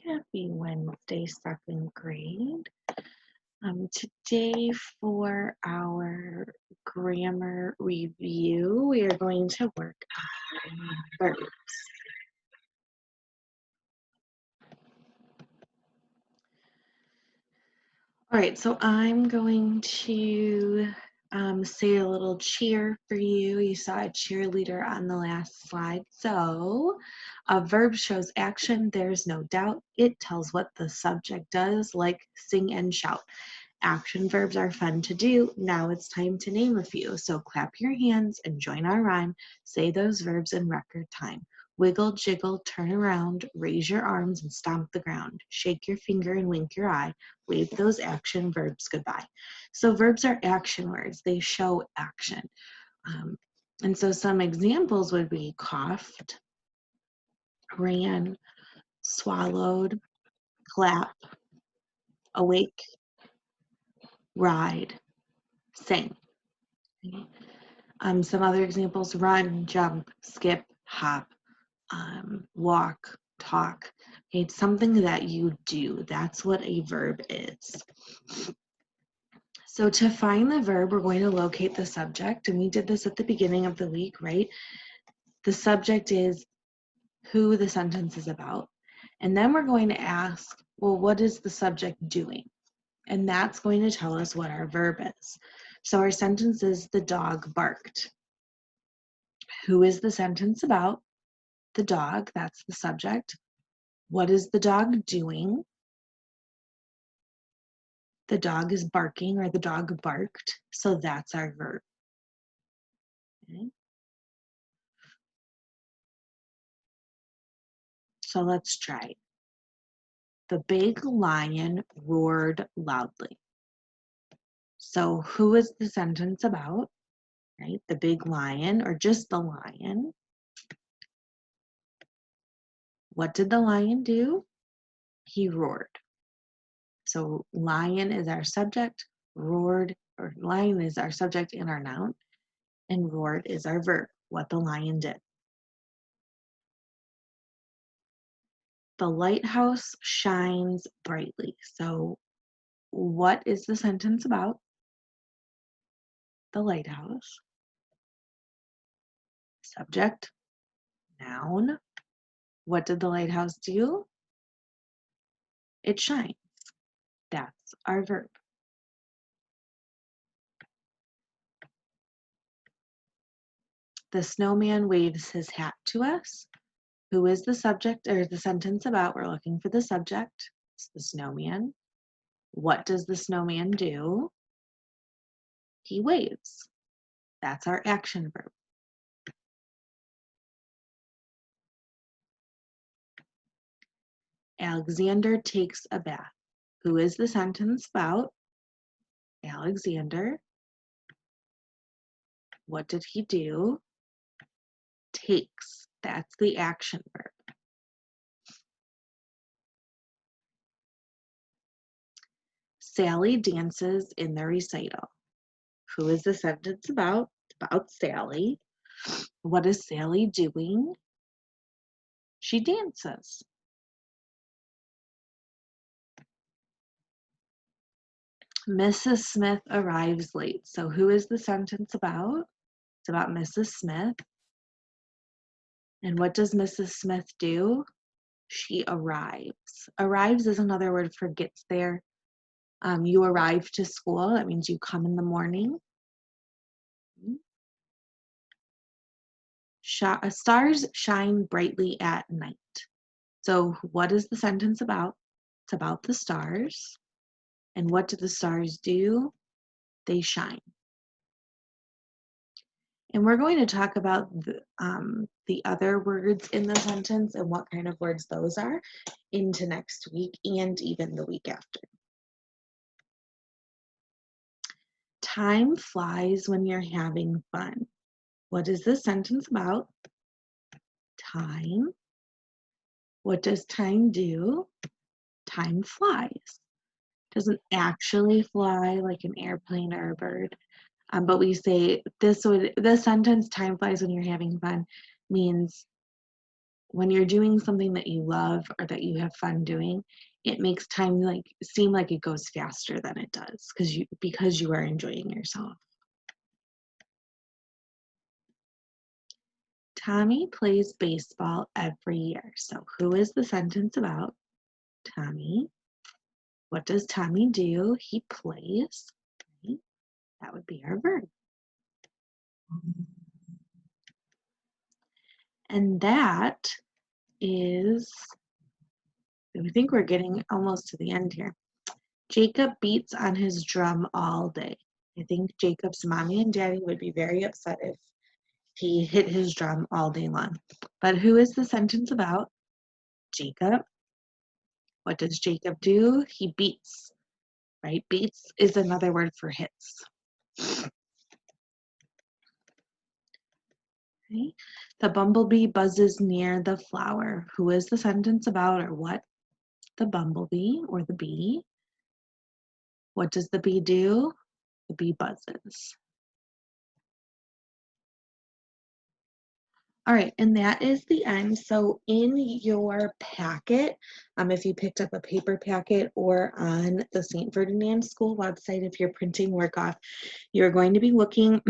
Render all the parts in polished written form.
Happy Wednesday, second grade. Today for our grammar review, we are going to work on verbs. All right, so I'm going to say a little cheer for you. You saw a cheerleader on the last slide. So a verb shows action, there's no doubt. It tells what the subject does, like sing and shout. Action verbs are fun to do. Now it's time to name a few. So clap your hands and join our rhyme. Say those verbs in record time. Wiggle, jiggle, turn around, raise your arms and stomp the ground. Shake your finger and wink your eye. Wave those action verbs goodbye. So verbs are action words. They show action. And so some examples would be coughed, ran, swallowed, clap, awake, ride, sang. Okay. Some other examples: run, jump, skip, hop, walk, talk. Okay, it's something that you do. That's what a verb is. So to find the verb, we're going to locate the subject, and we did this at the beginning of the week, right? The subject is who the sentence is about. And then we're going to ask, well, what is the subject doing? And that's going to tell us what our verb is. So our sentence is, the dog barked. Who is the sentence about? The dog, that's the subject. What is the dog doing? The dog is barking, or the dog barked, so that's our verb. Okay. So let's try. The big lion roared loudly. So who is the sentence about? Right? The big lion, or just the lion. What did the lion do? He roared. So lion is our subject, roared, or lion is our subject and our noun, and roared is our verb, what the lion did. The lighthouse shines brightly. So what is the sentence about? The lighthouse. Subject, noun. What did the lighthouse do? It shines. That's our verb. The snowman waves his hat to us. Who is the subject, or the sentence about? We're looking for the subject. It's the snowman. What does the snowman do? He waves. That's our action verb. Alexander takes a bath. Who is the sentence about? Alexander. What did he do? Takes. That's the action verb. Sally dances in the recital. Who is the sentence about? It's about Sally. What is Sally doing? She dances. Mrs. Smith arrives late. So who is the sentence about? It's about Mrs. Smith. And what does Mrs. Smith do? She arrives. Arrives is another word for gets there. You arrive to school. That means you come in the morning. Stars shine brightly at night. So what is the sentence about? It's about the stars. And what do the stars do? They shine. And we're going to talk about the other words in the sentence and what kind of words those are into next week and even the week after. Time flies when you're having fun. What is this sentence about? Time. What does time do? Time flies. Doesn't actually fly like an airplane or a bird. But we say this sentence, time flies when you're having fun, means when you're doing something that you love or that you have fun doing, it makes time like seem like it goes faster than it does because you are enjoying yourself. Tommy plays baseball every year. So who is the sentence about? Tommy. What does Tommy do? He plays. Right? That would be our verb. And that is, I think we're getting almost to the end here. Jacob beats on his drum all day. I think Jacob's mommy and daddy would be very upset if he hit his drum all day long. But who is the sentence about? Jacob. What does Jacob do? He beats, right? Beats is another word for hits. Okay. The bumblebee buzzes near the flower. Who is the sentence about or what? The bumblebee or the bee. What does the bee do? The bee buzzes. All right, and that is the end. So in your packet, if you picked up a paper packet or on the St. Ferdinand School website, if you're printing work off, you're going to be looking,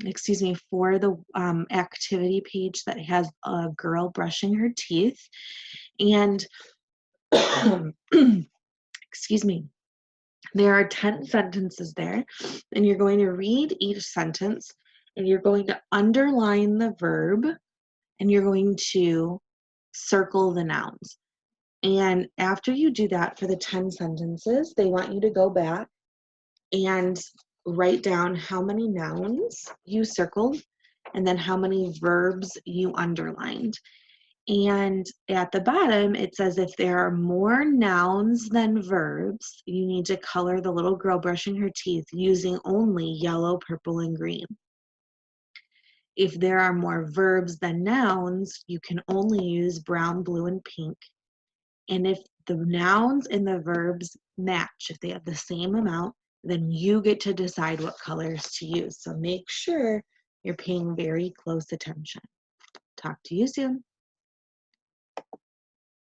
excuse me, for the activity page that has a girl brushing her teeth. And, excuse me, there are 10 sentences there, and you're going to read each sentence, and you're going to underline the verb, and you're going to circle the nouns. And after you do that for the 10 sentences, they want you to go back and write down how many nouns you circled and then how many verbs you underlined. And at the bottom, it says if there are more nouns than verbs, you need to color the little girl brushing her teeth using only yellow, purple, and green. If there are more verbs than nouns, you can only use brown, blue, and pink. And if the nouns and the verbs match, if they have the same amount, then you get to decide what colors to use. So make sure you're paying very close attention. Talk to you soon.